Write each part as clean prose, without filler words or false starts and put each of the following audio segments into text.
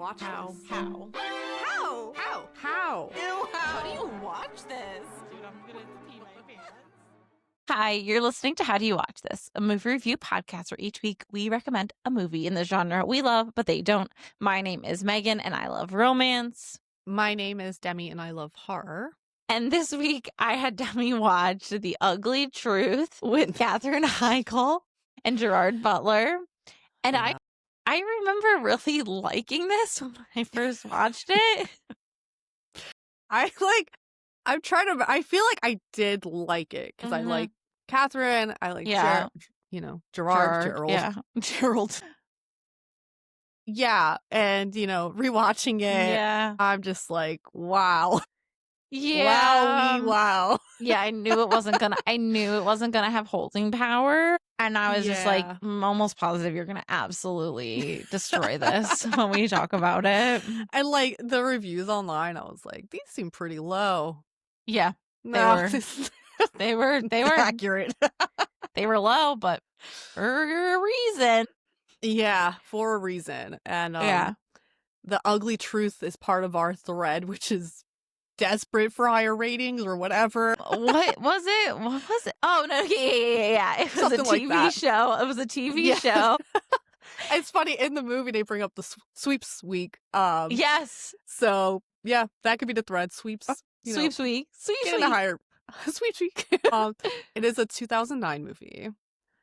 watch How? this? How? How? How? How? Ew, How do you watch this? Dude, I'm gonna pee my pants. Hi, you're listening to How Do You Watch This, a movie review podcast where each week we recommend a movie in the genre we love, but they don't. My name is Megan, and I love romance. My name is Demi, and I love horror. And this week I had Demi watch The Ugly Truth with Katherine and Gerard Butler. And Yeah. I remember really liking this when I first watched it. I feel like I did like it because I Mhm. like Catherine. I like Yeah. Gerard. Yeah. Gerald. Yeah. And, rewatching it, Yeah. I'm just like, wow. Yeah. Wow. Yeah, I knew it wasn't gonna have holding power. And I was just like, Yeah. I'm almost positive you're gonna absolutely destroy this when we talk about it. And like the reviews online, I was like, these seem pretty low. Yeah, No, were. they were accurate. they were low, but for a reason. Yeah, for a reason. And Yeah. The ugly truth is part of our thread, which is desperate for higher ratings or whatever. What was it? What was it? Oh no, yeah. It was Something a like TV that. show. It was a TV Yeah. show. It's funny, in the movie they bring up the sweeps week. Yes. So yeah, that could be the thread. Sweeps. Sweeps week. Get in a higher sweeps week. It is a 2009 movie.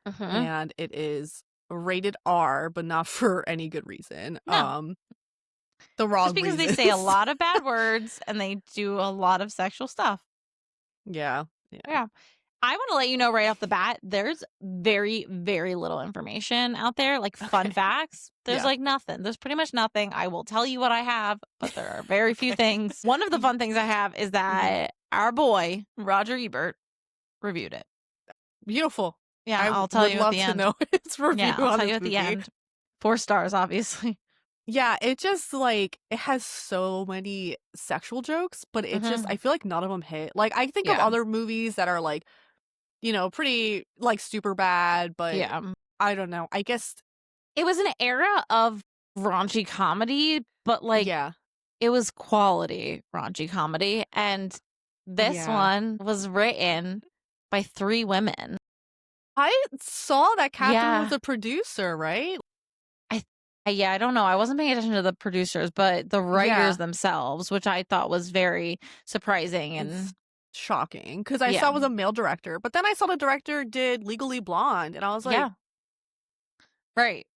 Mhm. And it is rated R, but not for any good reason. No. The wrong Just because reasons. they say a lot of bad words and they do a lot of sexual stuff. Yeah. I want to let you know right off the bat, there's very, very little information out there, like fun Okay. facts. There's Yeah. like nothing. There's pretty much nothing. I will tell you what I have, but there are very few things. One of the fun things I have is that our boy, Roger Ebert, reviewed it. Beautiful. Yeah, I I'll tell would you love at the to end. know its review Yeah, I'll on tell this you at the movie. end. 4 stars, obviously. Yeah, it just like it has so many sexual jokes, but it just I feel like none of them hit. Like I think of Yeah. other movies that are like, pretty like super bad, but Yeah. I don't know. I guess It was an era of raunchy comedy, but like yeah. it was quality raunchy comedy. And this Yeah. one was written by 3 women. I saw that Catherine was Yeah. a producer, right? Yeah, I don't know. I wasn't paying attention to the producers, but the writers Yeah. themselves, which I thought was very surprising. And It's shocking because I Yeah. saw it was a male director, but then I saw the director did Legally Blonde, and I was like, yeah. Right.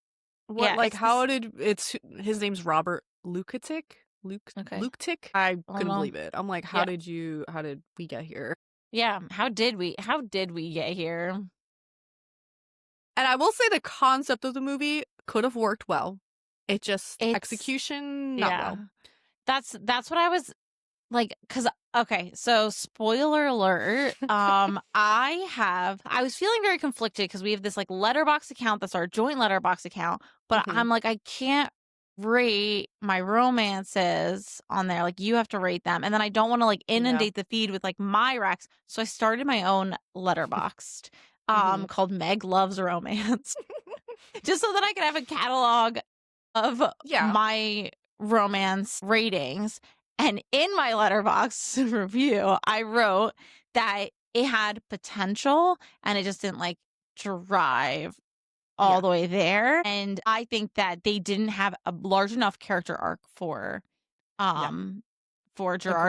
what? Yeah, Like, it's how this- did his name's Robert Luketic? Okay. Luketic? I don't couldn't know. believe it. I'm like, how Yeah. did we get here? Yeah. How did we get here? And I will say the concept of the movie could have worked well. It just It's- execution not yeah. well. That's what I was like, because okay, so spoiler alert. I was feeling very conflicted because we have this like letterbox account that's our joint letterbox account, but Mhm. I'm like, I can't rate my romances on there. Like, you have to rate them, and then I don't want to like inundate the feed with like my recs, so I started my own letterboxed Mhm. called Meg Loves Romance, just so that I can have a catalog of Yeah. my romance ratings. And in my letterbox review, I wrote that it had potential and it just didn't like drive all Yeah. the way there. And I think that they didn't have a large enough character arc for Gerard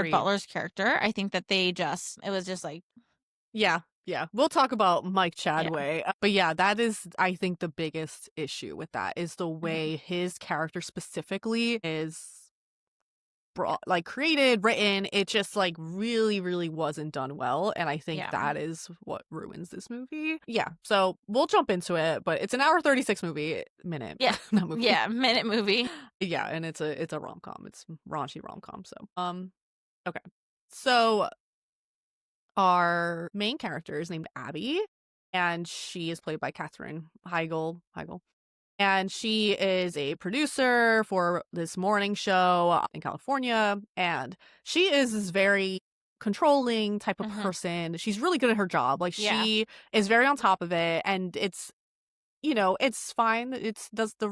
Agreed. Butler's character. I think that it was just like, Yeah. We'll talk about Mike Chadway. But yeah, that is, I think, the biggest issue with that is the way his character specifically is created, written. It just like really, really wasn't done well. And I think Yeah. that is what ruins this movie. Yeah. So we'll jump into it, but it's an hour 36 minute. Yeah. Not movie. yeah, minute movie. Yeah, and it's a rom-com. It's raunchy rom-com. So okay. So our main character is named Abby, and she is played by Katherine Heigl. And she is a producer for this morning show in California, and she is this very controlling type of person. She's really good at her job. Like, Yeah. she is very on top of it, and it's it's fine.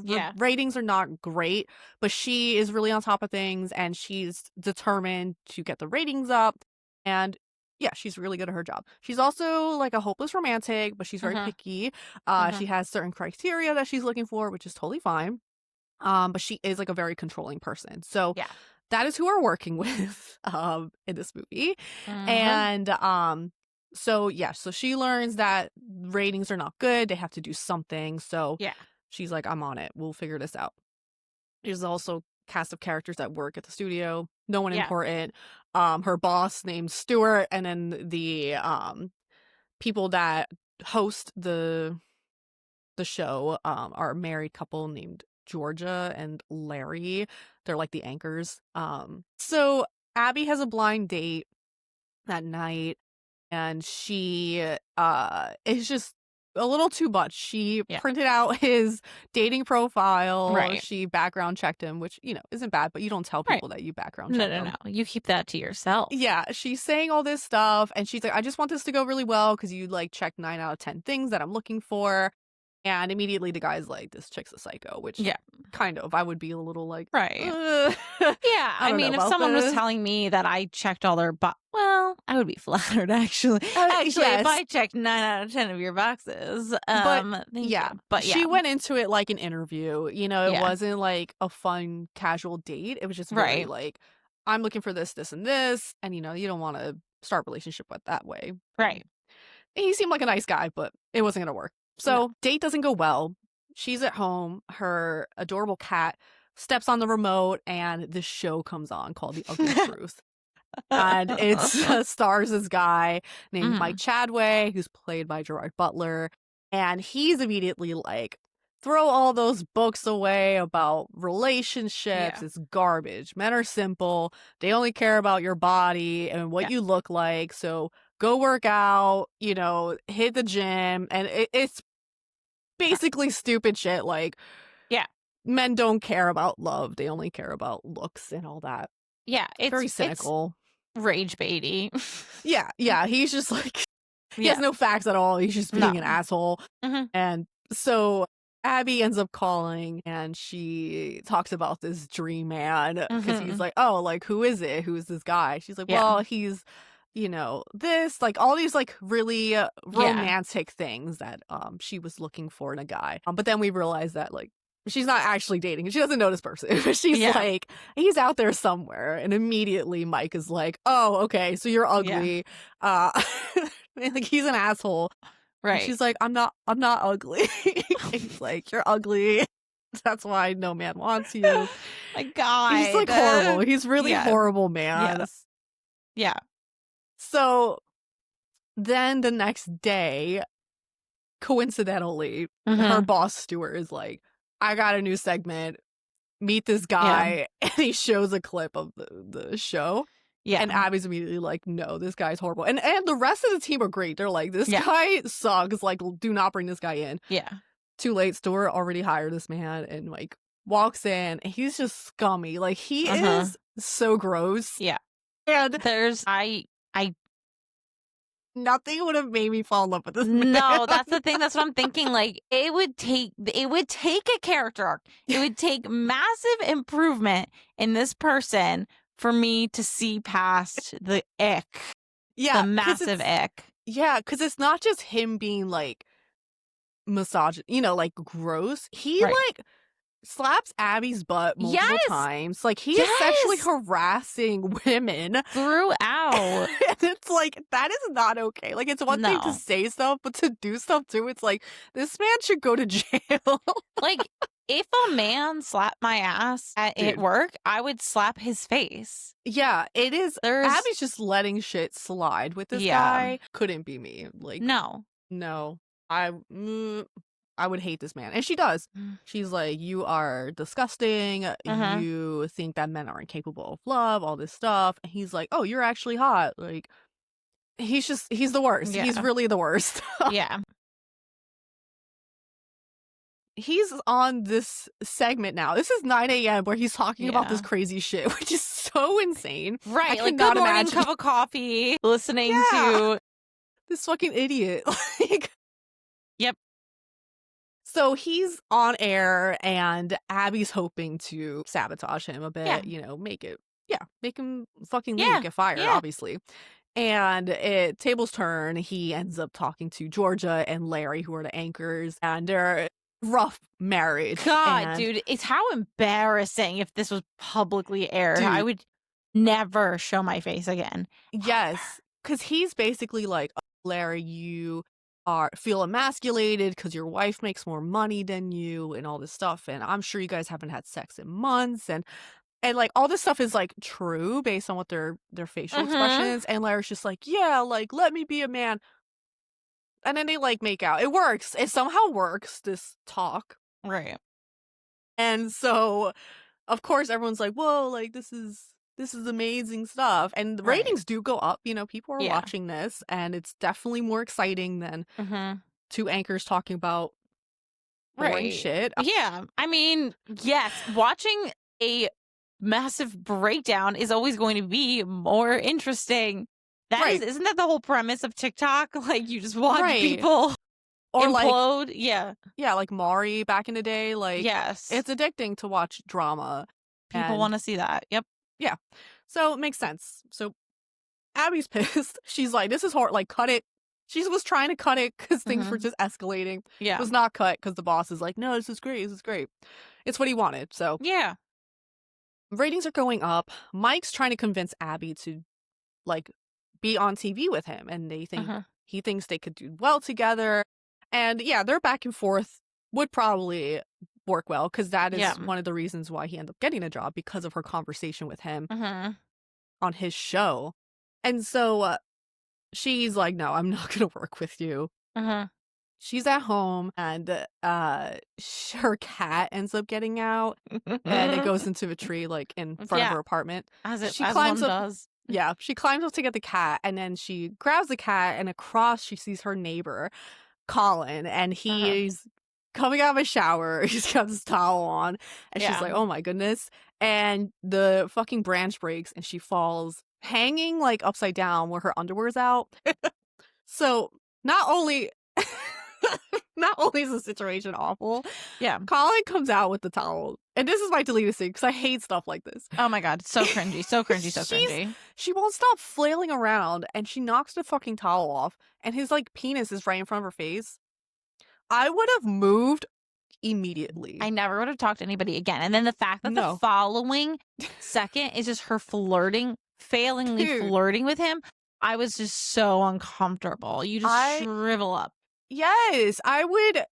Yeah. Ratings are not great, but she is really on top of things and she's determined to get the ratings up. And yeah, she's really good at her job. She's also like a hopeless romantic, but she's very picky. She has certain criteria that she's looking for, which is totally fine. But she is like a very controlling person. So Yeah. that is who we're working with in this movie. And so she learns that ratings are not good. They have to do something. So Yeah. she's like, I'm on it. We'll figure this out. There's also cast of characters that work at the studio. No one Yeah. important. Her boss named Stuart, and then the people that host the show are a married couple named Georgia and Larry. They're like the anchors. So Abby has a blind date that night, and she is just a little too much. She printed out his dating profile. Right. She background checked him, which, isn't bad, but you don't tell people that you background check them. No. You keep that to yourself. Yeah, she's saying all this stuff, and she's like, I just want this to go really well because you like checked 9 out of 10 things that I'm looking for. And immediately the guy's like, this chick's a psycho, which kind of, I would be a little like, right. Yeah, I mean, if someone was telling me that I checked all their well, I would be flattered, actually. Actually, if I checked 9 out of 10 of your boxes, thank you. But she went into it like an interview, it wasn't like a fun, casual date. It was just very like, I'm looking for this, this, and this. And, you don't want to start a relationship with that way. Right. He seemed like a nice guy, but it wasn't going to work. So date doesn't go well. She's at home. Her adorable cat steps on the remote, and this show comes on called The Ugly Truth. And it stars this guy named Mike Chadway, who's played by Gerard Butler. And he's immediately like, throw all those books away about relationships. It's garbage. Men are simple. They only care about your body and what you look like. So go work out, hit the gym. And it's basically stupid shit. Like, men don't care about love. They only care about looks and all that. Yeah. It's very cynical. It's rage baity. Yeah. He's just like, he has no facts at all. He's just being an asshole. And so Abby ends up calling, and she talks about this dream man because he's like, oh, like, who is it? Who is this guy? She's like, well, he's, this, like, all these like really romantic things that she was looking for in a guy. But then we realize that like she's not actually dating. She doesn't know this person. She's like, he's out there somewhere. And immediately Mike is like, oh, okay, so you're ugly. Like, he's an asshole. Right. And she's like, I'm not ugly. He's like, you're ugly. That's why no man wants you. My God. He's like horrible. He's really horrible, man. Yeah. So then the next day, coincidentally, her boss Stuart is like, I got a new segment. Meet this guy. And he shows a clip of the show. Yeah. And Abby's immediately like, no, this guy's horrible. And the rest of the team are great. They're like, this guy sucks. Like, do not bring this guy in. Yeah. Too late. Stuart already hired this man and like walks in. And he's just scummy. Like, he is so gross. Yeah. And nothing would have made me fall in love with this man. No, that's the thing. That's what I'm thinking. Like, it would take a character arc. It would take massive improvement in this person for me to see past the ick. Yeah. The massive ick. Yeah, because it's not just him being like misogynist, like gross. He like slaps Abby's butt multiple times. Like, he is sexually harassing women throughout. And it's like, that is not okay. Like, it's one thing to say stuff, but to do stuff too, it's like, this man should go to jail. Like, if a man slapped my ass at work, I would slap his face. Yeah, it is. Abby's just letting shit slide with this guy. Couldn't be me. Like, no. I would hate this man. And she does. She's like, you are disgusting. You think that men are incapable of love, all this stuff. And he's like, oh, you're actually hot. Like, he's the worst. He's really the worst. Yeah. He's on this segment now. This is 9 a.m. where he's talking about this crazy shit, which is so insane. Right. Like, good morning, cup of coffee, listening to this fucking idiot. Like, yep. So he's on air, and Abby's hoping to sabotage him a bit, make him fucking leave, Yeah. get fired, Yeah. obviously. And tables turn, he ends up talking to Georgia and Larry, who are the anchors, and they're rough marriage. God, and, dude, it's how embarrassing if this was publicly aired. I Dude. would never show my face again. Yes, because he's basically like, "Oh, Larry, you feel emasculated because your wife makes more money than you and all this stuff, and I'm sure you guys haven't had sex in months, and like all this stuff is like true based on what their facial expressions." And Larry's just like, "Yeah, like let me be a man." And then they like make out. It works. It somehow works, this talk. Right. And so of course everyone's like, "Whoa, like this is amazing stuff." And the Right. ratings do go up, people are Yeah. watching this, and it's definitely more exciting than two anchors talking about boring Right. shit. Yeah. I mean, yes, watching a massive breakdown is always going to be more interesting. Right. Isn't that the whole premise of TikTok? Like you just watch Right. people Or like, implode. Yeah. yeah, like Maury back in the day, like Yes. it's addicting to watch drama. People and- want to see that. Yep. Yeah. So it makes sense. So Abby's pissed. She's like, "This is hard. Like, cut it." She was trying to cut it because things were just escalating. Yeah. It was not cut because the boss is like, "No, this is great. This is great." It's what he wanted. So Yeah. ratings are going up. Mike's trying to convince Abby to like be on TV with him, and they think he thinks they could do well together. And yeah, their back and forth would probably work well because that is one of the reasons why he ended up getting a job, because of her conversation with him on his show. And so she's like, "No, I'm not gonna work with you." She's at home, and her cat ends up getting out, and it goes into a tree like in front of her apartment. She climbs up. Does. Yeah, she climbs up to get the cat, and then she grabs the cat, and across she sees her neighbor, Colin, and he's coming out of a shower. He's got his towel on, and she's like, "Oh my goodness." And the fucking branch breaks, and she falls, hanging like upside down where her underwear's out. So not only is the situation awful, Colin comes out with the towel. And this is my deleted scene because I hate stuff like this. Oh my god, so cringy, so cringy, so cringy. She won't stop flailing around, and she knocks the fucking towel off, and his like penis is right in front of her face. I would have moved immediately. I never would have talked to anybody again. And then the fact that the following second is just her flirting, failingly flirting with him, I was just so uncomfortable. You just shrivel up. Yes, I would.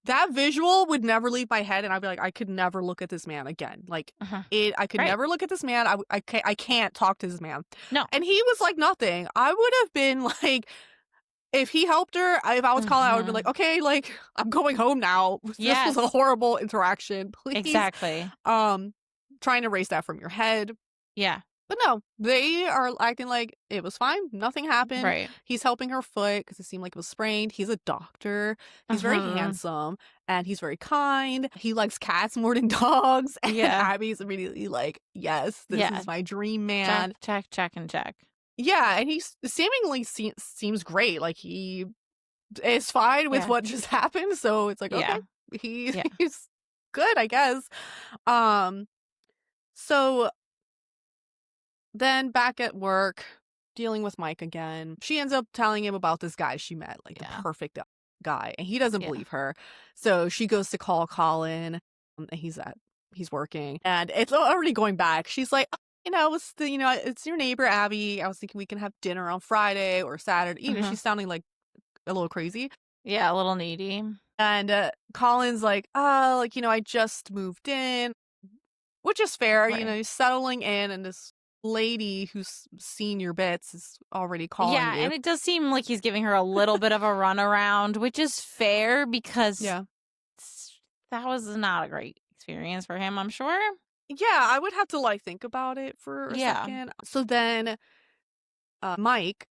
That visual would never leave my head, and I'd be like, I could never look at this man again. Like, I could never look at this man. I can't talk to this man. No. And he was like nothing. I would have been like, if he helped her, if I was calling, I would be like, okay, like, I'm going home now. This was a horrible interaction. Please. Exactly. Trying to erase that from your head. Yeah. But no, they are acting like it was fine. Nothing happened. Right. He's helping her foot because it seemed like it was sprained. He's a doctor. He's very handsome, and he's very kind. He likes cats more than dogs. And Abby's immediately like, "Yes, this is my dream man." Check, and check. Yeah, and he seemingly seems great. Like he is fine with what just happened. So it's like, okay, he's good, I guess. So then back at work, dealing with Mike again, she ends up telling him about this guy she met, like the perfect guy, and he doesn't believe her. So she goes to call Colin, and he's working, and it's already going back. She's like, it's your neighbor Abby. I was thinking we can have dinner on Friday or Saturday. She's sounding like a little crazy. Yeah, a little needy. And Colin's like, I just moved in, which is fair. Right. You're settling in, and this lady who's seen your bits is already calling you. And it does seem like he's giving her a little bit of a runaround, which is fair because that was not a great experience for him, I'm sure. Yeah, I would have to think about it for a second. So then Mike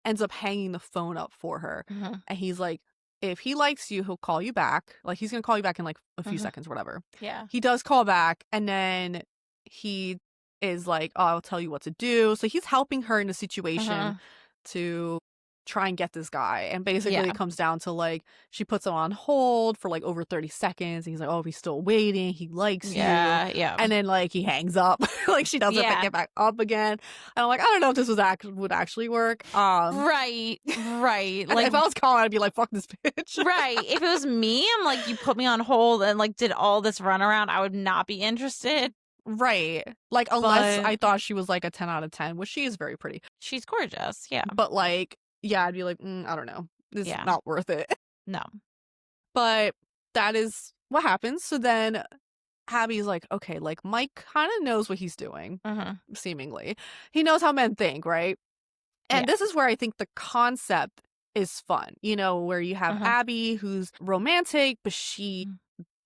ends up hanging the phone up for her, and he's like, if he likes you, he'll call you back. Like, he's gonna call you back in like a few seconds or whatever. Yeah. He does call back, and then he is like, "Oh, I'll tell you what to do." So he's helping her in a situation to try and get this guy. And basically Yeah. it comes down to like she puts him on hold for like over 30 seconds. And he's like, oh, he's still waiting. He likes you. Yeah. And then like he hangs up. Like she doesn't Yeah. get back up again. And I'm like, I don't know if this would actually work. Right. Like if I was calling, I'd be like, fuck this bitch. Right. If it was me, I'm like, you put me on hold and like did all this runaround, I would not be interested. Right. Like unless But- I thought she was like a 10 out of 10, which she is very pretty. She's gorgeous. Yeah. But like, yeah, I'd be like, I don't know. This is Yeah. not worth it. No. But that is what happens. So then Abby's like, okay, like Mike kind of knows what he's doing, seemingly. He knows how men think, right? And Yeah. this is where I think the concept is fun, you know, where you have Abby who's romantic, but she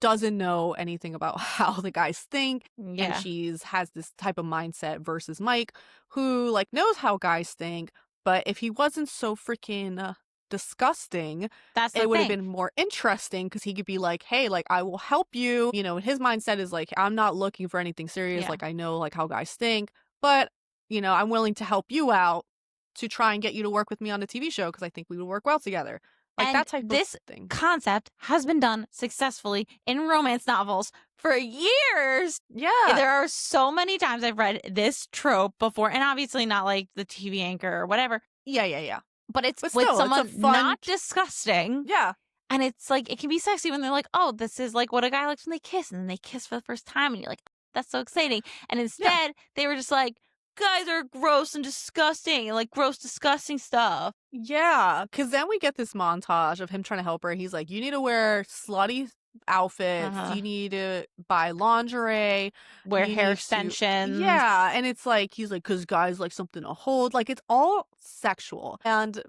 doesn't know anything about how the guys think. Yeah. And has this type of mindset versus Mike, who like knows how guys think, but if he wasn't so freaking disgusting, That's the it would have thing. been more interesting because he could be like, hey, like I will help you. You know, his mindset is like, I'm not looking for anything serious. Yeah. Like I know like how guys think, but you know, I'm willing to help you out to try and get you to work with me on the TV show because I think we would work well together. Like And that type this of thing. concept has been done successfully in romance novels for years. Yeah. There are so many times I've read this trope before, and obviously not like the TV anchor or whatever, Yeah. but it's But with still, it's a someone fun- not disgusting. Yeah. And it's like, it can be sexy when they're like, oh, this is like what a guy likes when they kiss, and then they kiss for the first time, and you're like, that's so exciting. And instead, they were just like, guys are gross and disgusting, and like gross, disgusting stuff. Yeah. Because then we get this montage of him trying to help her. He's like, you need to wear slutty outfits. You need to buy lingerie. Wear you hair need to- extensions. Yeah. And it's like, he's like, because guys like something to hold. Like, it's all sexual. And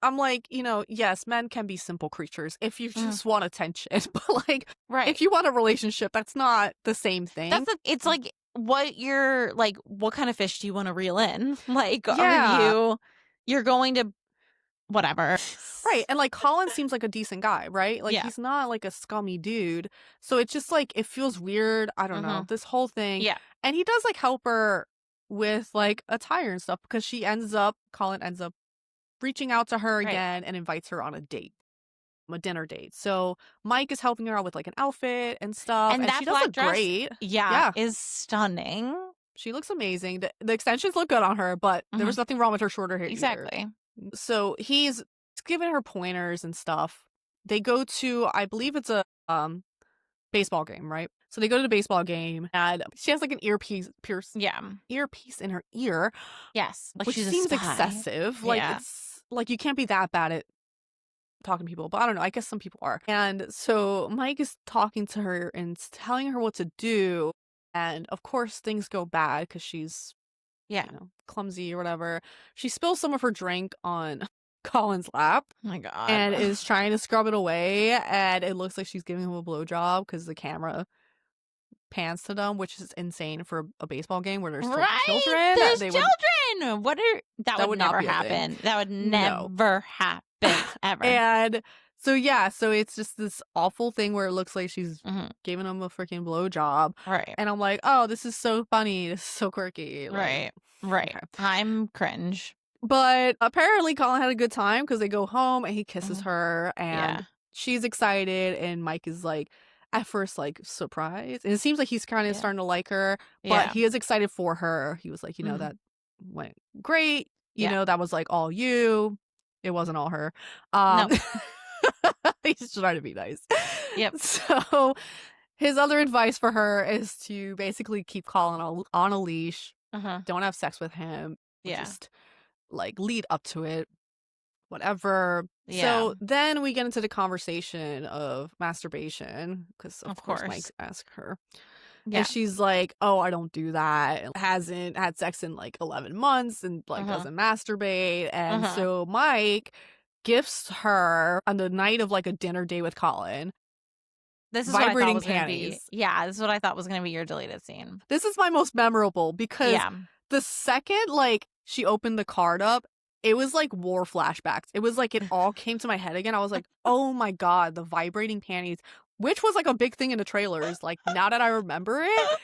I'm like, you know, yes, men can be simple creatures if you just want attention. But like, Right. if you want a relationship, that's not the same thing. It's like what kind of fish do you want to reel in? Like, Yeah. you're going to whatever. Right. And like Colin seems like a decent guy, right? Like Yeah. he's not like a scummy dude. So it's just like it feels weird. I don't know. This whole thing. Yeah. And he does like help her with like attire and stuff because Colin ends up reaching out to her Right. again and invites her on a dinner date. So Mike is helping her out with like an outfit and stuff. And that she does black look dress- great. Yeah, is stunning. She looks amazing. The extensions look good on her, but there was nothing wrong with her shorter hair. either. Exactly. So he's giving her pointers and stuff. They go to, I believe it's a baseball game, right? So they go to the baseball game and she has like an earpiece in her ear, Yes. Like which she's seems a spy. excessive. Like Yeah. it's like you can't be that bad at talking to people, but I don't know. I guess some people are. And so Mike is talking to her and telling her what to do. And of course things go bad because she's Yeah. you know, clumsy or whatever. She spills some of her drink on Colin's lap Oh my God. and is trying to scrub it away. And it looks like she's giving him a blowjob because the camera pans to them, which is insane for a baseball game where there's right. children. There's They would- children. That would not never be a thing. happen. That would No. never happen ever. And so it's just this awful thing where it looks like she's giving him a freaking blowjob. Right. And I'm like, oh, this is so funny. This is so quirky. Like, Right. okay. I'm cringe. But apparently Colin had a good time because they go home and he kisses her and Yeah. she's excited and Mike is like at first like surprised. And it seems like he's kind of starting to like her, but Yeah. he is excited for her. He was like, you know, that went great. You Yeah. know, that was like all you. It wasn't all her. No. He's trying to be nice. Yep. So his other advice for her is to basically keep Colin on a leash. Don't have sex with him. Yeah. Just like lead up to it. Whatever. Yeah. So then we get into the conversation of masturbation because of course course. Mike asked her. Yeah. And she's like, oh, I don't do that. And hasn't had sex in like 11 months and like doesn't masturbate. And so Mike gifts her on the night of like a dinner date with Colin. This is what I thought vibrating was gonna be. panties. Yeah, this is what I thought was going to be your deleted scene. This is my most memorable because Yeah. the second like she opened the card up, it was like war flashbacks. It was like it all came to my head again. I was like, oh my God, the vibrating panties which was like a big thing in the trailers. Like, now that I remember it,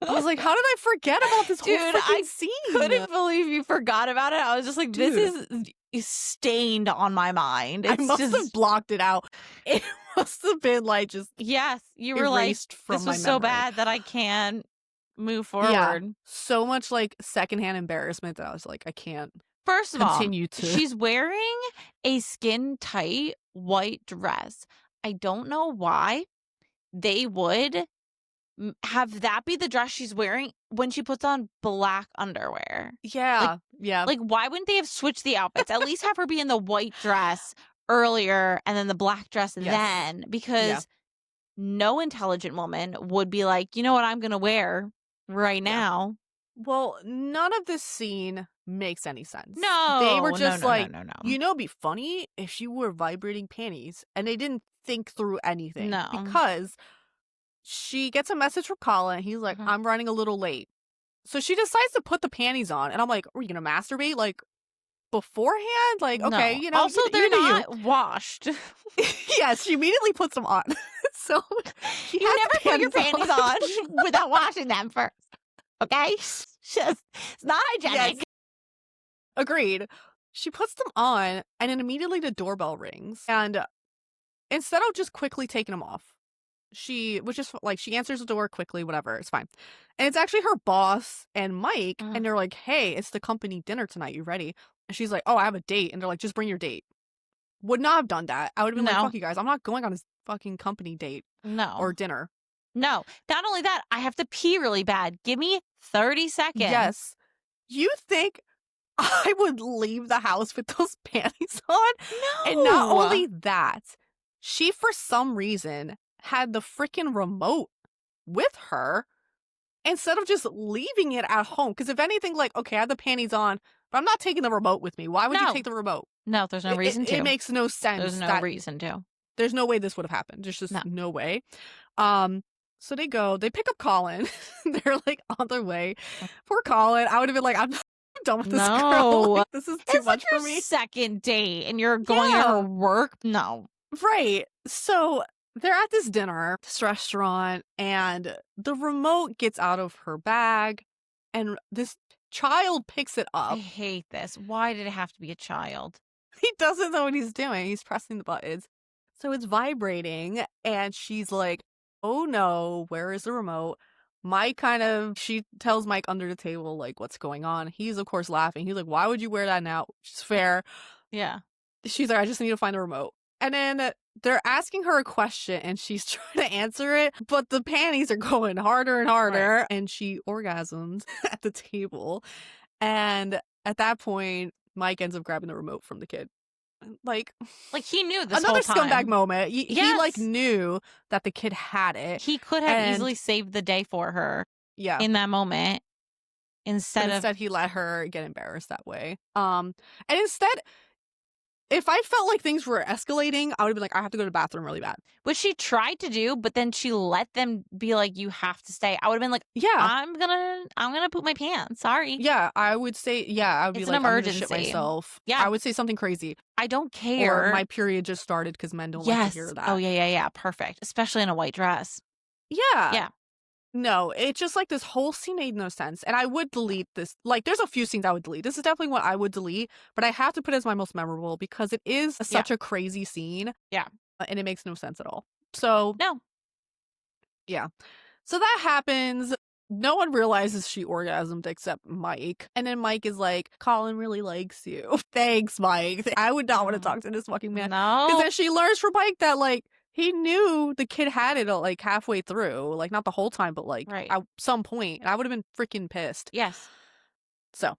I was like, how did I forget about this whole Dude, freaking I scene? couldn't believe you forgot about it. I was just like, this is stained on my mind. I It's must just have blocked it out. It must have been like just yes, you were like, erased from this my was so memory. bad that I can't move Yeah, forward. so much like secondhand embarrassment that I was like, I can't First of all, continue to. she's wearing a skin tight white dress. I don't know why they would have that be the dress she's wearing when she puts on black underwear. Yeah, yeah. Like, why wouldn't they have switched the outfits? At least have her be in the white dress earlier and then the black dress Yes. then, because no intelligent woman would be like, you know what I'm going to wear right now. Well, none of this scene makes any sense. No, They were just no. you know, it'd be funny if she wore vibrating panties, and they didn't think through anything. No. Because she gets a message from Colin. He's like, Mhm. I'm running a little late. So she decides to put the panties on, and I'm like, are you gonna masturbate like beforehand? Like, okay, No. you know. Also, you they're do you. not washed. Yes, she immediately puts them on. So she You has never the put your panties on without washing them first. Okay? Just, it's not hygienic. Yes. Agreed. She puts them on, and then immediately the doorbell rings. And instead of just quickly taking them off, she answers the door quickly, whatever, it's fine. And it's actually her boss and Mike, and they're like, hey, it's the company dinner tonight, you ready? And she's like, oh, I have a date. And they're like, just bring your date. Would not have done that. I would have been like, No. fuck you guys, I'm not going on this fucking company date No. or dinner. No. Not only that, I have to pee really bad. Give me 30 seconds. Yes. You think I would leave the house with those panties on? No. And not only that, she, for some reason, had the freaking remote with her instead of just leaving it at home. Because if anything, like, okay, I have the panties on, but I'm not taking the remote with me. Why would you No. take the remote? No, there's no reason to. It makes no sense. There's no reason to. There's no way this would have happened. There's just No. no way. So they pick up Colin. They're like on their way. Poor Colin. I would have been like, I'm done with this girl. No. Like, this is too It's much like your for me. second date and you're going to Yeah. her work? No. Right. So they're at this dinner, this restaurant, and the remote gets out of her bag, and this child picks it I up. hate this. Why did it have to be a child? He doesn't know what he's doing. He's pressing the buttons. So it's vibrating, and she's like, oh no, where is the remote? She tells Mike under the table, like, what's going on? He's, of course, laughing. He's like, why would you wear that now? Which is fair. Yeah. She's like, I just need to find the remote. And then they're asking her a question, and she's trying to answer it, but the panties are going harder and harder, Right. and she orgasms at the table. And at that point, Mike ends up grabbing the remote from the kid. Like he knew this another whole time. scumbag moment. He Yes. knew that the kid had it. He could have And- easily saved the day for her Yeah. in that moment But instead of he let her get embarrassed that way. And instead, if I felt like things were escalating, I would have been like, I have to go to the bathroom really bad. which she tried to do, but then she let them be like, you have to stay. I would have been like, Yeah. I'm gonna poop my pants. Sorry. Yeah, I would say, I would be It's an like, I'm gonna shit emergency. myself. Yeah. I would say something crazy. I don't care. Or my period just started, because men don't like yes. to hear that. Oh yeah. Perfect. Especially in a white dress. Yeah. Yeah. No, it's just like this whole scene made no sense. And I would delete this. Like, there's a few scenes I would delete. This is definitely what I would delete, but I have to put it as my most memorable because it is such a crazy scene. Yeah. And it makes no sense at all. So, No. yeah. So that happens. No one realizes she orgasmed except Mike. And then Mike is like, Colin really likes you. Thanks, Mike. I would not want to talk to this fucking man. Because No. then she learns from Mike that, like, he knew the kid had it, like, halfway through. Like, not the whole time, but, like, Right. at some point. And I would have been freaking pissed. Yes. So.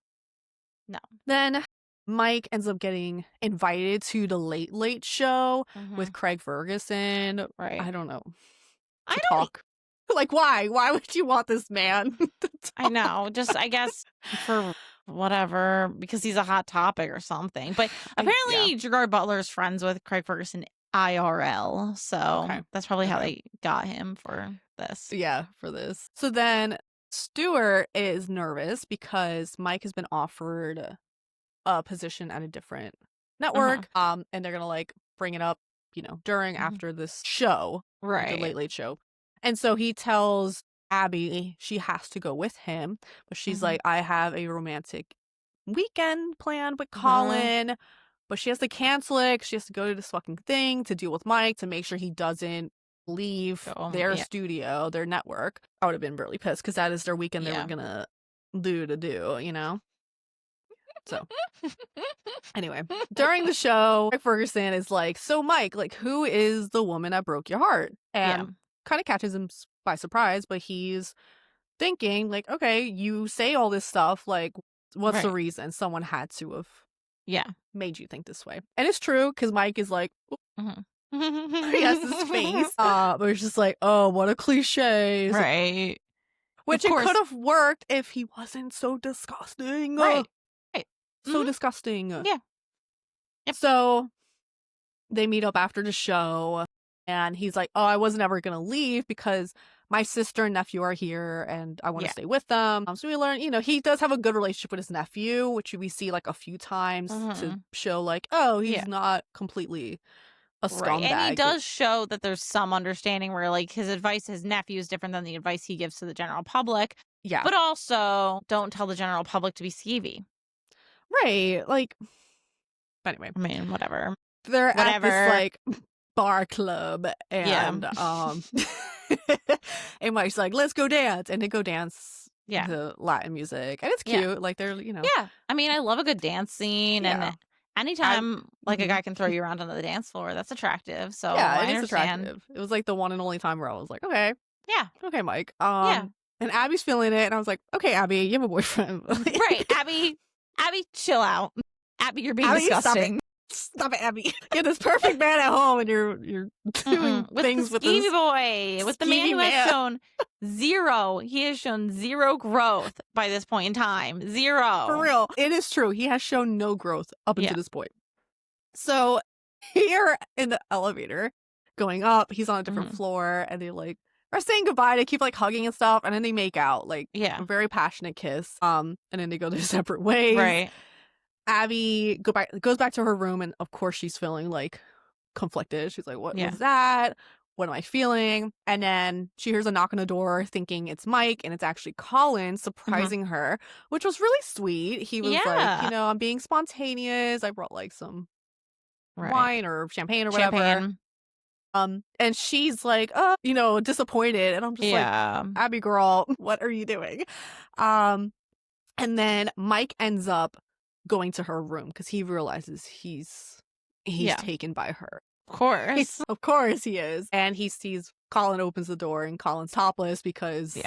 No. Then Mike ends up getting invited to the Late Late Show with Craig Ferguson. Right. I don't know. I To don't talk. Like, why? Why would you want this man to I talk? know. Just I guess for whatever, because he's a hot topic or something. But apparently Gerard Butler is friends with Craig Ferguson IRL. So Okay. that's probably how Okay. they got him for this. Yeah, for this. So then Stuart is nervous because Mike has been offered a position at a different network. And they're gonna like bring it up during, after this show, the Right. Late Late Show. And so he tells Abby she has to go with him, but she's like, I have a romantic weekend planned with Colin, but she has to cancel it 'cause she has to go to this fucking thing to deal with Mike to make sure he doesn't leave their studio, their network. I would have been really pissed because that is their weekend they were gonna do, So anyway, during the show, Mike Ferguson is like, so Mike, like, who is the woman that broke your heart? And kind of catches him by surprise, but he's thinking like, okay, you say all this stuff, like, what's the reason? Someone had to have made you think this way. And it's true because Mike is like, he has this face, but it's just like, oh, what a cliche, Right? Which it could have worked if he wasn't so disgusting, Right? So disgusting. Yeah. Yep. So they meet up after the show, and he's like, oh, I wasn't ever gonna leave because my sister and nephew are here and I want to stay with them. So we learn, he does have a good relationship with his nephew, which we see like a few times to show like, oh, he's not completely a scumbag. And he does show that there's some understanding where like his advice to his nephew is different than the advice he gives to the general public. Yeah. But also don't tell the general public to be skeevy. Right. Like, anyway. I mean, whatever. They're at this like bar club and and Mike's like, let's go dance, and they go dance to Latin music, and it's cute. Like they're I mean, I love a good dance scene, and anytime like a guy can throw you around on the dance floor, that's attractive. So I understand. Attractive. It was like the one and only time where I was like, okay, Mike. And Abby's feeling it, and I was like, okay, Abby, you have a boyfriend. Right. Abby, chill out. Abby, you're being disgusting. Stop it, Abby. You're this perfect man at home, and you're doing things with the this boy, with the man who has shown zero. He has shown zero growth by this point in time. Zero. For real. It is true. He has shown no growth up until this point. So here in the elevator, going up, he's on a different floor, and they like are saying goodbye. They keep like hugging and stuff, and then they make out, like a very passionate kiss. And then they go their separate ways. Right. Abby goes back to her room, and of course she's feeling like conflicted. She's like, what was that? What am I feeling? And then she hears a knock on the door thinking it's Mike, and it's actually Colin surprising her, which was really sweet. He was like, I'm being spontaneous. I brought like some wine or champagne or whatever. And she's like, disappointed. And I'm just like, Abby girl, what are you doing? And then Mike ends up going to her room because he realizes he's taken by her. Of course. Of course he is. And he sees Colin opens the door, and Colin's topless because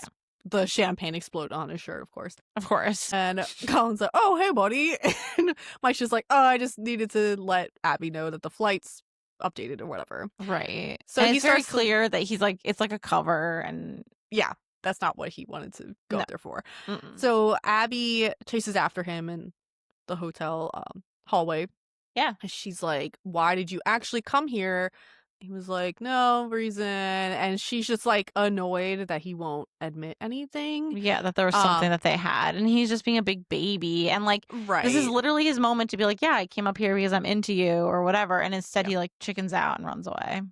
the champagne exploded on his shirt, of course. Of course. And Colin's like, oh, hey, buddy. And Mike's just like, oh, I just needed to let Abby know that the flight's updated or whatever. Right. So he's very clear that he's like, it's like a cover, and that's not what he wanted to go up there for. So Abby chases after him in the hotel hallway. And she's like, why did you actually come here? He was like, no reason. And she's just like annoyed that he won't admit anything. Yeah, that there was something that they had, and he's just being a big baby, and like this is literally his moment to be like, I came up here because I'm into you or whatever, and instead he like chickens out and runs away.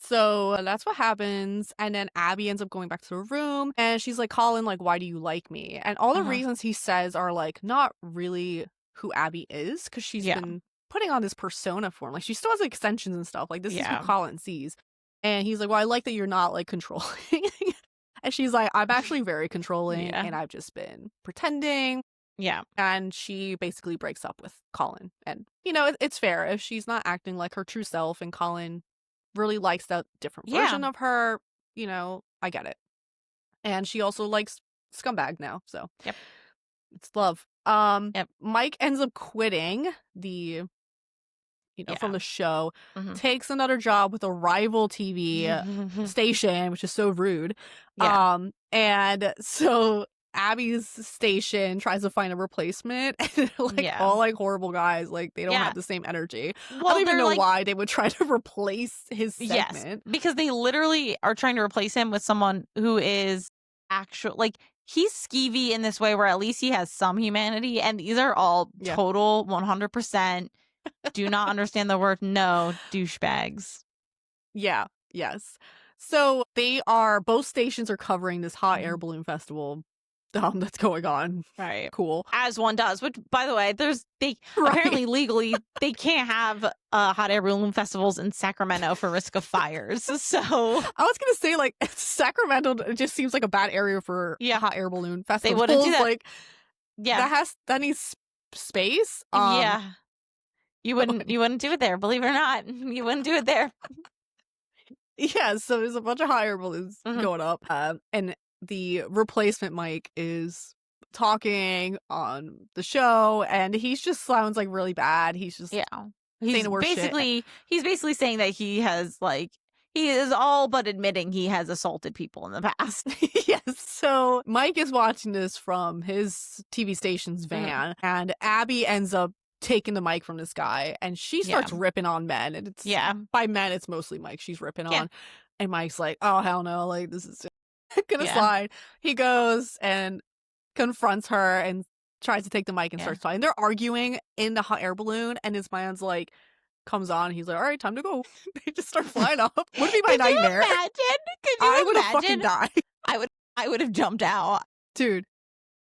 So that's what happens. And then Abby ends up going back to her room, and she's like, Colin, like, why do you like me? And all the reasons he says are like not really who Abby is, because she's been putting on this persona for him. Like, she still has extensions and stuff. Like, this is who Colin sees. And he's like, well, I like that you're not like controlling. And she's like, I'm actually very controlling, and I've just been pretending. And she basically breaks up with Colin. And, it's fair if she's not acting like her true self, and Colin really likes that different version of her, I get it. And she also likes scumbag now, so it's love. Mike ends up quitting the from the show, takes another job with a rival TV station, which is so rude. And so Abby's station tries to find a replacement, and all like horrible guys, like they don't have the same energy. Well, I don't even know why they would try to replace his segment. Yes, because they literally are trying to replace him with someone who is actual, like, he's skeevy in this way where at least he has some humanity, and these are all total 100% do not understand the word no, douchebags. Yeah, yes. So both stations are covering this hot air balloon festival that's going on. Right. Cool. As one does, which, by the way, Right. apparently legally they can't have hot air balloon festivals in Sacramento for risk of fires. So I was gonna say, like, Sacramento just seems like a bad area for Yeah. hot air balloon they festivals. wouldn't do that. Like, Yeah. that needs space. Yeah. You wouldn't do it there, believe it or not. You wouldn't do it there. Yeah, so there's a bunch of hot air balloons Mhm. going up, and the replacement Mike is talking on the show, and he just sounds like really bad. He's just Yeah. saying He's the worst shit. basically saying that he is all but admitting he has assaulted people in the past. Yes. So Mike is watching this from his TV station's van, and Abby ends up taking the mic from this guy, and she starts ripping on men. And it's by men, it's mostly Mike she's ripping on. And Mike's like, oh, hell no, like, this is gonna slide. He goes and confronts her and tries to take the mic and starts talking. They're arguing in the hot air balloon, and his man's like, comes on. He's like, all right, time to go. They just start flying up. Would be my nightmare. I would have fucking died. I would have jumped out. Dude,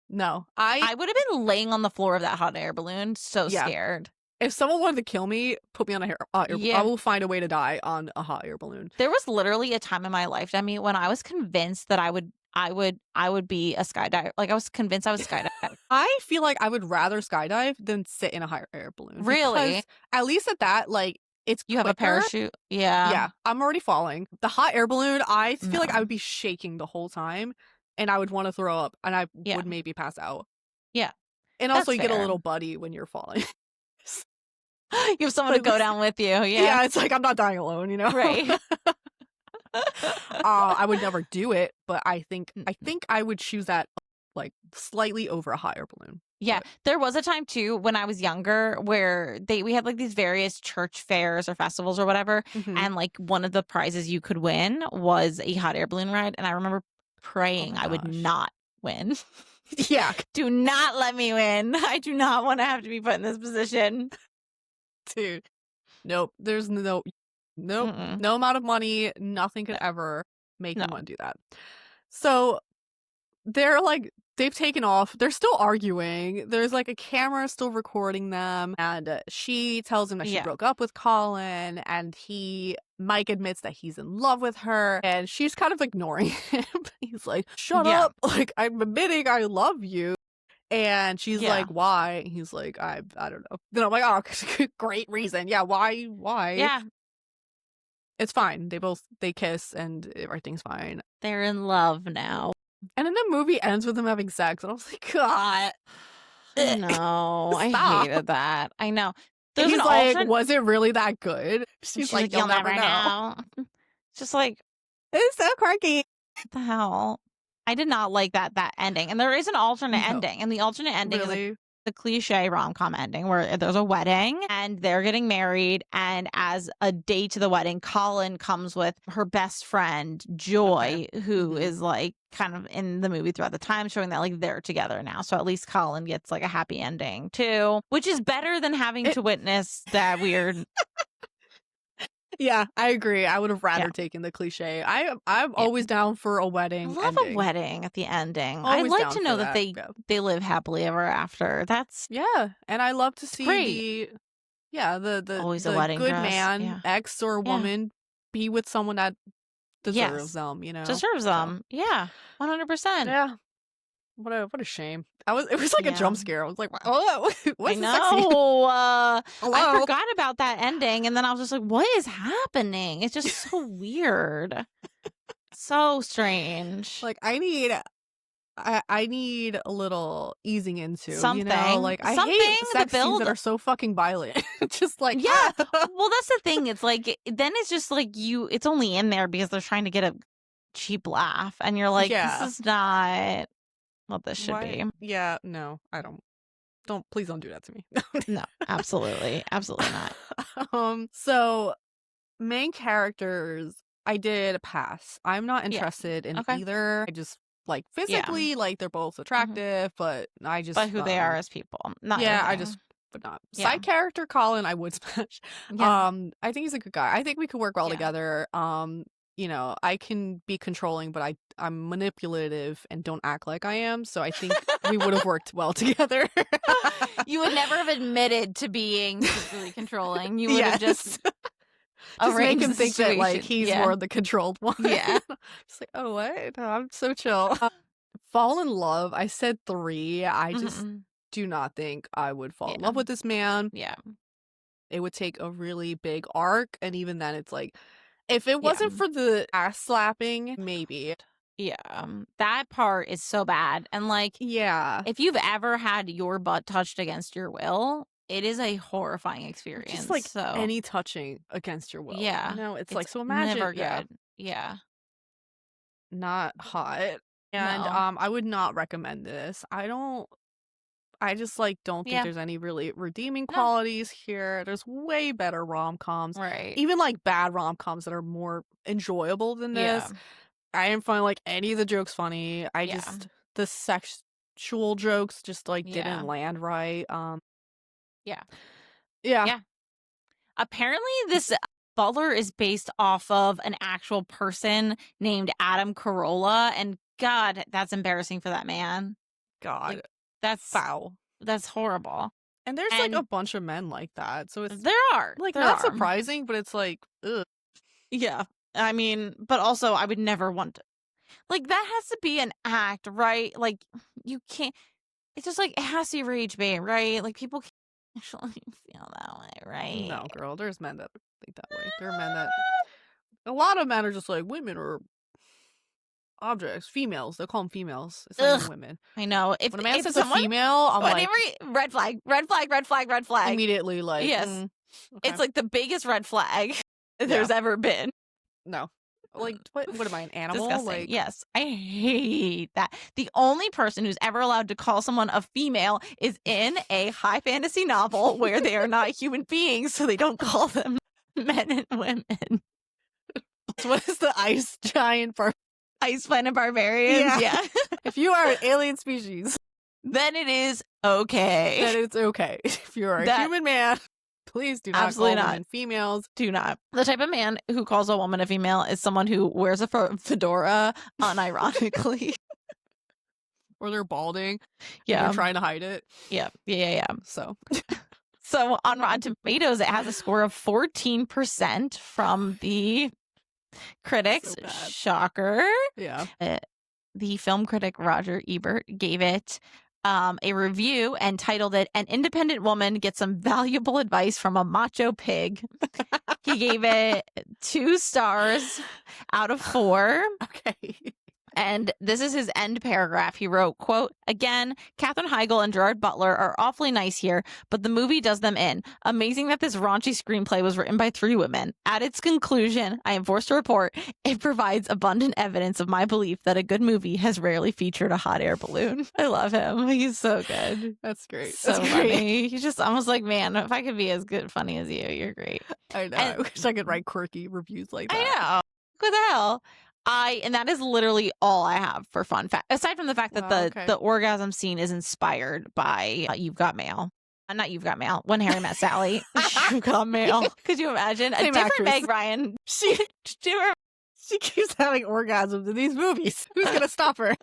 no. I would have been laying on the floor of that hot air balloon, so scared. If someone wanted to kill me, put me on a hot air balloon. I will find a way to die on a hot air balloon. There was literally a time in my life, Demi, when I was convinced that I would be a skydiver. Like, I was convinced I was skydive. I feel like I would rather skydive than sit in a hot air balloon. Really? Because at least at that, like, it's You have a quicker. parachute. Yeah. Yeah, I'm already falling. The hot air balloon, I feel like I would be shaking the whole time, and I would want to throw up, and I would maybe pass out. Yeah. And also, That's you get a fair. little buddy when you're falling. You have someone to go down with you. Yeah, it's like I'm not dying alone, you know? Right. I would never do it, but I think I would choose that, like, slightly over a hot air balloon. Yeah, there was a time too when I was younger where we had like these various church fairs or festivals or whatever, and like one of the prizes you could win was a hot air balloon ride, and I remember praying I would not win. Yeah, do not let me win. I do not want to have to be put in this position, dude. Nope. There's no amount of money, nothing could ever make me want to do that. So they're like, they've taken off. They're still arguing. There's like a camera still recording them. And she tells him that she broke up with Colin. And Mike admits that he's in love with her. And she's kind of ignoring him. He's like, shut up. Like, I'm admitting I love you. And she's like, why? And he's like, I don't know. Then I'm like, oh, great reason. Yeah, why? Yeah. It's fine. They kiss and everything's fine. They're in love now. And then the movie ends with them having sex, and I was like, God. No, I hated that. I know. There's He's like, was it really that good? She's like, you'll never know. Just like, it's so quirky. What the hell? I did not like that ending. And there is an alternate ending. And the alternate ending is like the cliche rom-com ending where there's a wedding and they're getting married, and as a date to the wedding, Colin comes with her best friend Joy, who is like kind of in the movie throughout the time, showing that like they're together now. So at least Colin gets like a happy ending too, which is better than having to witness that weird. Yeah, I agree. I would have rather taken the cliche. I'm always down for a wedding. I love a wedding at the ending. I'd like to know that they live happily ever after. That's and I love to see the always the a wedding good dress. man, ex or woman, be with someone that deserves them. You know, deserves them. Yeah, 100%. Yeah. What a shame. It was like a jump scare. I was like, oh, what's I know. I Hello? forgot about that ending, and then I was just like, what is happening? It's just so weird. So strange. Like, I need a little easing into something. You know? Like, I hate sex scenes that are so fucking violent. Just like, well, that's the thing. It's like, then it's just like it's only in there because they're trying to get a cheap laugh, and you're like, this is not what this should be. Yeah, no, I don't. Please don't do that to me. No, absolutely not. So main characters, I did pass. I'm not interested in either. I just like physically, like they're both attractive, but I just who they are as people. Not I just but not. Yeah. Side character Colin, I would smash. Yeah. I think he's a good guy. I think we could work well Yeah. together. You know, I can be controlling, but I'm manipulative and don't act like I am. So I think we would have worked well together. You would never have admitted to being secretly controlling. You would have just Just make arranged him the think that like situation. he's Yeah. more the controlled one. Yeah. Just like, oh what? No, I'm so chill. Fall in love. I said 3. I just Mhm. do not think I would fall in Yeah. love with this man. Yeah. It would take a really big arc, and even then it's like, if it Yeah. wasn't for the ass slapping, maybe. Yeah. That part is so bad. And like, Yeah. if you've ever had your butt touched against your will, it is a horrifying experience. Just like so any touching against your will. yeah, You know, it's like, so imagine, never yeah, good. Yeah. not hot. And No. I would not recommend this. I just like don't think Yeah. there's any really redeeming No. qualities here. There's way better rom-coms. Right. Even like bad rom-coms that are more enjoyable than this. Yeah. I didn't find like any of the jokes funny. Yeah. The sexual jokes just like Yeah. didn't land right. Yeah. Yeah. Yeah. Apparently, this butler is based off of an actual person named Adam Carolla, and God, that's embarrassing for that man. God. That's Foul. That's horrible. And there's like And a bunch of men like that. So it's there are like there not are. surprising, but it's like, ugh. Yeah. I mean, but also I would never want to. Like, that has to be an act, right? Like, you can't. It's just like, it has to be rage bait, right? Like, people can't actually feel that way, right? No, girl. There's men that think that way. There are men that a lot of men are just like, women are objects, females. They call them females. It's not even Ugh. women. I know. If When a man if says someone, a female, I'm like, red flag, red flag, red flag, red flag. immediately like, Yes. Okay. It's like the biggest red flag there's ever been. No. Like, what am I, an animal? Disgusting. Like, Yes, I hate that. The only person who's ever allowed to call someone a female is in a high fantasy novel where they are not human beings, so they don't call them men and women. what is the ice giant for? Ice Planet Barbarians. Yeah. If you are an alien species, Then it is okay. then it's okay. If you are a human man, please do not Absolutely call not. women females. Do not. The type of man who calls a woman a female is someone who wears a fedora unironically. Or they're balding. Yeah. They're trying to hide it. Yeah. So So on Rotten Tomatoes, it has a score of 14% from the critics. So bad. Shocker. yeah. The film critic Roger Ebert gave it a review and titled it "An Independent Woman Gets Some Valuable Advice from a Macho Pig." He gave it 2 stars out of 4. Okay. And this is his end paragraph. He wrote, quote, "Again, Katherine Heigl and Gerard Butler are awfully nice here, but the movie does them in. Amazing that this raunchy screenplay was written by 3 women. At its conclusion, I am forced to report, it provides abundant evidence of my belief that a good movie has rarely featured a hot air balloon." I love him. He's so good. That's great. So That's funny. He's just almost like, man, if I could be as good funny as you, you're great. I know. And- I wish I could write quirky reviews like that. I know. What the hell? And that is literally all I have for fun fact. Aside from the fact that Wow, okay. the orgasm scene is inspired by You've Got Mail. Not You've Got Mail. When Harry Met Sally. You've Got Mail. Could you imagine? A Same different actress. Meg Ryan. She keeps having orgasms in these movies. Who's gonna stop her?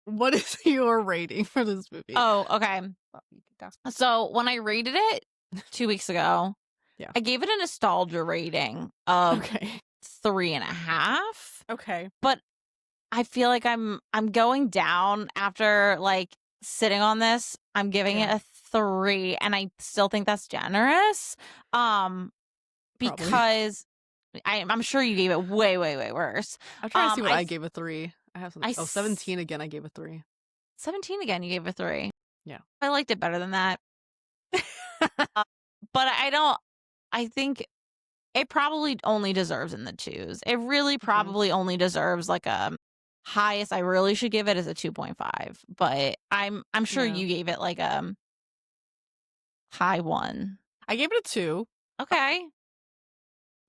What is your rating for this movie? Oh, okay. So when I rated it 2 weeks ago, Yeah. I gave it a nostalgia rating of Okay. 3.5. Okay. But I feel like I'm going down after like sitting on this. I'm giving it a 3, and I still think that's generous. Because I'm sure you gave it way, way, way worse. I'm trying to see what I I gave a 3. I have some. I 17 again. I gave a 3. 17 again, you gave a 3. Yeah. I liked it better than that. But I think it probably only deserves in the 2s. It really probably only deserves like a highest I really should give it is a 2.5. But I'm sure Yeah. you gave it like a high 1. I gave it a 2. Okay.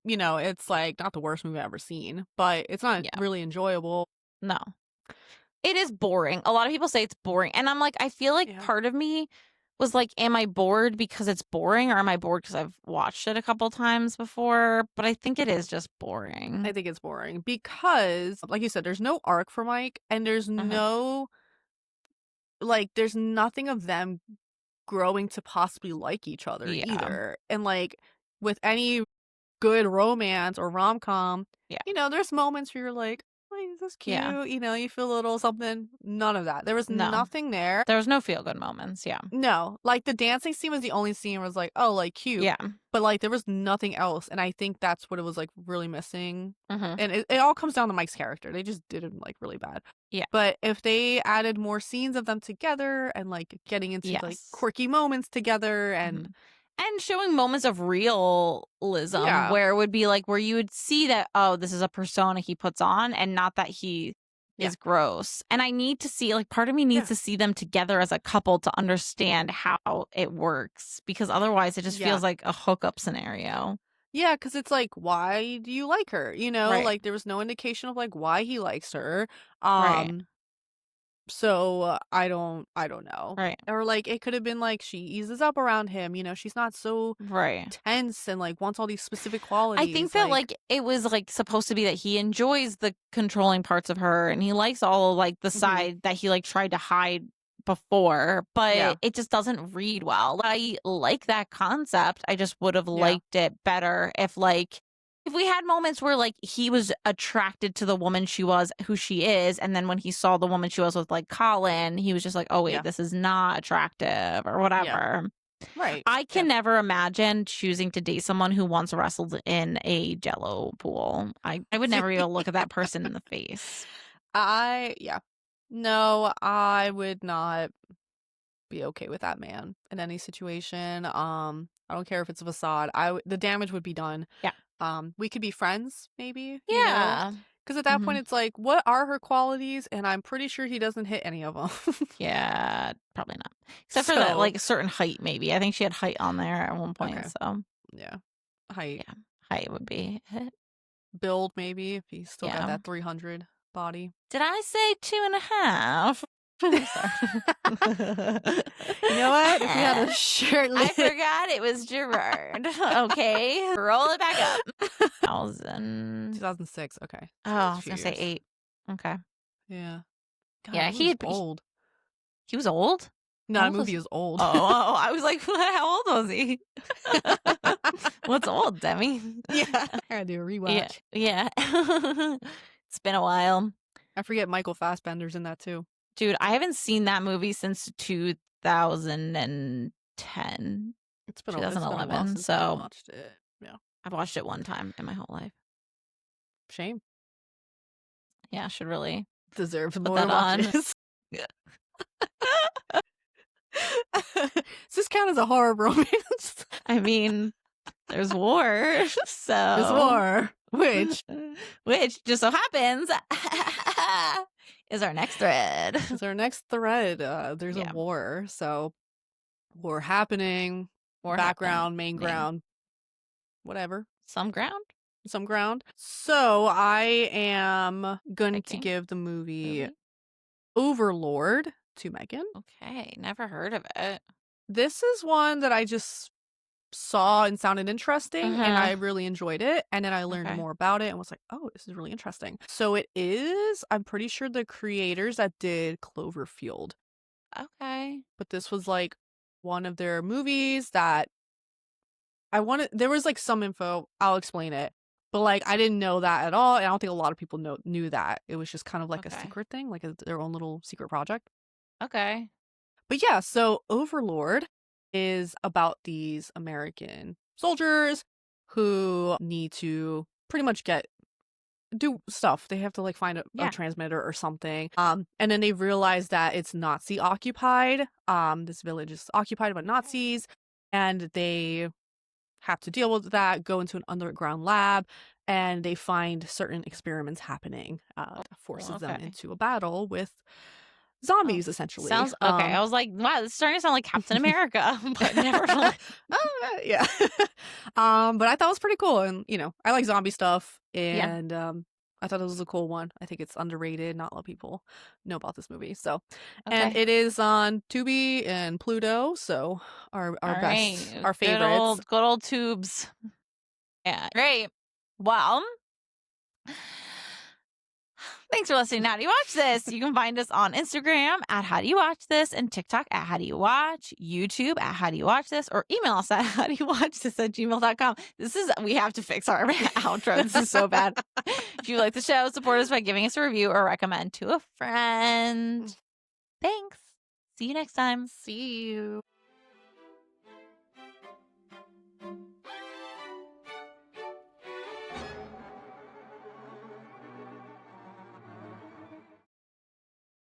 You know, it's like not the worst movie I've ever seen, but it's not Yeah. really enjoyable. No. It is boring. A lot of people say it's boring. And I'm like, I feel like Yeah. part of me was like, am I bored because it's boring or am I bored because I've watched it a couple times before? But I think it is just boring. I think it's boring because, like you said, there's no arc for Mike, and there's no, like, there's nothing of them growing to possibly like each other Yeah. either. And, like, with any good romance or rom-com, Yeah. you know, there's moments where you're like, "Oh, this is cute," Yeah. you know, you feel a little something. None of that. There was No. nothing there. There was no feel-good moments. Yeah. No, like, the dancing scene was the only scene where I was like, "Oh, like, cute." Yeah. But, like, there was nothing else, and I think that's what it was, like, really missing. Mhm. And it all comes down to Mike's character. They just did him, like, really bad. Yeah. But if they added more scenes of them together and, like, getting into, like, Yes. quirky moments together and And showing moments of realism Yeah. where it would be like where you would see that, oh, this is a persona he puts on and not that he Yeah. is gross. And I need to see, like, part of me needs Yeah. to see them together as a couple to understand how it works, because otherwise it just Yeah. feels like a hookup scenario. Yeah, because it's like, why do you like her? You know, Right. like, there was no indication of, like, why he likes her. Right. So I don't know. Right. Or, like, it could have been like she eases up around him, you know, she's not so Right. tense and, like, wants all these specific qualities. I think that like it was like supposed to be that he enjoys the controlling parts of her and he likes all like the side that he like tried to hide before, but Yeah. it just doesn't read well. I like that concept. I just would have liked it better if we had moments where like he was attracted to the woman she was, who she is, and then when he saw the woman she was with like Colin, he was just like, oh wait, Yeah. this is not attractive or whatever. Right. I can never imagine choosing to date someone who once wrestled in a Jello pool. I would never even look at that person in the face. No, I would not be okay with that man in any situation. I don't care if it's a facade. The damage would be done. Yeah. We could be friends, maybe. Yeah. Because at that point, it's like, what are her qualities? And I'm pretty sure he doesn't hit any of them. Yeah, probably not. Except for that, So- like, a certain height, maybe. I think she had height on there at one point, Okay. so Yeah. Height. Yeah. height would be it. Build, maybe, if he's still Yeah. got that 300 body. Did I say 2.5? I'm sorry. You know what? If we had a I shirtless... forgot it was Gerard. Okay, roll it back up. 2000. 2006. Okay. Oh, I was few gonna say years. 8. Okay. Yeah. God, Yeah, that he movie's had- old. He was old? No, How the old was movie he? is old. Oh, I was like, how old was he? What's old, Demi? Yeah. I gotta do a rewatch. Yeah. It's been a while. I forget Michael Fassbender's in that too. Dude, I haven't seen that movie since 2010. It's been a while 2011, since I so- watched it. Yeah. I've watched it one time in my whole life. Shame. Yeah, I should really. Deserves Put more that on. watches. Does this count as a horror romance? I mean, there's war, so. There's war. Which just so happens is our next thread. is our next thread. There's Yeah. a war. So war happening. War Background, happening. main ground. Whatever. Some ground. Some ground. So I am going to Picking. give the movie Movie? Overlord to Megan. Okay, never heard of it. This is one that I just saw and sounded interesting, and Uh-huh. I really enjoyed it. And then I learned Okay. more about it and was like, oh, this is really interesting. So it is, I'm pretty sure, the creators that did Cloverfield. Okay. But this was like one of their movies that there was like some info, I'll explain it. But like I didn't know that at all, and I don't think a lot of people knew that. It was just kind of like a Okay. secret thing, like their own little secret project. Okay. But yeah, so Overlord is about these American soldiers who need to pretty much do stuff. They have to like find a Yeah. transmitter or something. And then they realize that it's Nazi occupied. This village is occupied by Nazis, and they have to deal with that, go into an underground lab, and they find certain experiments happening. That forces them okay. into a battle with zombies, essentially. Sounds okay. I was like, wow, this is starting to sound like Captain America, but never. Yeah. But I thought it was pretty cool, and I like zombie stuff, and I thought it was a cool one. I think it's underrated. Not a lot of people know about this movie. So, and Okay. it is on Tubi and Pluto. So our All best, right. our favorites. Good old tubes. Yeah. Great. Well, thanks for listening to How Do You Watch This? You can find us on Instagram at How Do You Watch This and TikTok at How Do You Watch, YouTube at How Do You Watch This, or email us at howdoyouwatchthis@gmail.com. We have to fix our outro. This is so bad. If you like the show, support us by giving us a review or recommend to a friend. Thanks. See you next time. See you.